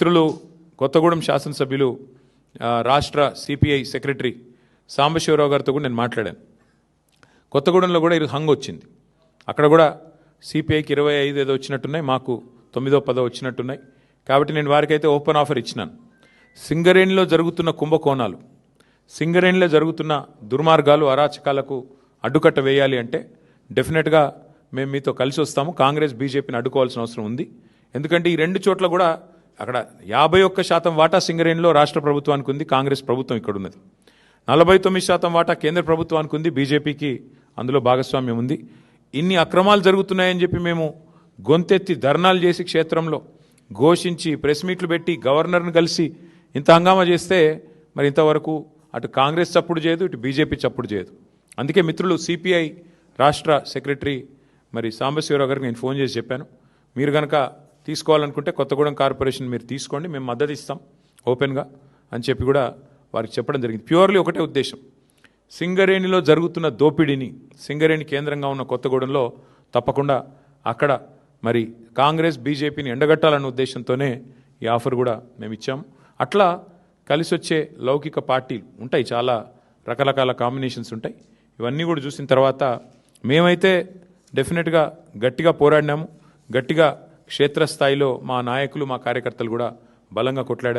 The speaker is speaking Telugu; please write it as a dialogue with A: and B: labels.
A: మిత్రులు కొత్తగూడెం శాసనసభ్యులు రాష్ట్ర సిపిఐ సెక్రటరీ సాంబశివరావు గారితో కూడా నేను మాట్లాడాను. కొత్తగూడెంలో కూడా ఇది హంగ్ వచ్చింది. అక్కడ కూడా సిపిఐకి 25 ఏదో వచ్చినట్టున్నాయి, మాకు 9ో 10ో వచ్చినట్టున్నాయి. కాబట్టి నేను వారికైతే ఓపెన్ ఆఫర్ ఇచ్చినాను. సింగరేణిలో జరుగుతున్న కుంభకోణాలు, సింగరేణిలో జరుగుతున్న దుర్మార్గాలు, అరాచకాలకు అడ్డుకట్ట వేయాలి అంటే డెఫినెట్గా మేము మీతో కలిసి వస్తాము. కాంగ్రెస్ బీజేపీని అడ్డుకోవాల్సిన అవసరం ఉంది. ఎందుకంటే ఈ రెండు చోట్ల కూడా అక్కడ 51% వాటా సింగరేణిలో రాష్ట్ర ప్రభుత్వానికి ఉంది, కాంగ్రెస్ ప్రభుత్వం ఇక్కడ ఉన్నది. 49% వాటా కేంద్ర ప్రభుత్వానికి ఉంది, బీజేపీకి అందులో భాగస్వామ్యం ఉంది. ఇన్ని అక్రమాలు జరుగుతున్నాయని చెప్పి మేము గొంతెత్తి ధర్నాలు చేసి క్షేత్రంలో ఘోషించి ప్రెస్ మీట్లు పెట్టి గవర్నర్ని కలిసి ఇంత హంగామా చేస్తే మరి ఇంతవరకు అటు కాంగ్రెస్ చప్పుడు చేయదు, ఇటు బీజేపీ చప్పుడు చేయదు. అందుకే మిత్రులు సిపిఐ రాష్ట్ర సెక్రటరీ మరి సాంబశివరావు గారికి నేను ఫోన్ చేసి చెప్పాను, మీరు కనుక తీసుకోవాలనుకుంటే కొత్తగూడెం కార్పొరేషన్ మీరు తీసుకోండి, మేము మద్దతు ఇస్తాం ఓపెన్గా అని చెప్పి కూడా వారికి చెప్పడం జరిగింది. ప్యూర్లీ ఒకటే ఉద్దేశం, సింగరేణిలో జరుగుతున్న దోపిడీని, సింగరేణి కేంద్రంగా ఉన్న కొత్తగూడెంలో తప్పకుండా అక్కడ మరి కాంగ్రెస్ బీజేపీని ఎండగట్టాలన్న ఉద్దేశంతోనే ఈ ఆఫర్ కూడా మేము ఇచ్చాము. అట్లా కలిసి వచ్చే లౌకిక పార్టీలు ఉంటాయి, చాలా రకరకాల కాంబినేషన్స్ ఉంటాయి. ఇవన్నీ కూడా చూసిన తర్వాత మేమైతే డెఫినెట్గా గట్టిగా పోరాడినాము. గట్టిగా క్షేత్రస్థాయిలో మా నాయకులు, మా కార్యకర్తలు కూడా బలంగా కొట్లాడారు.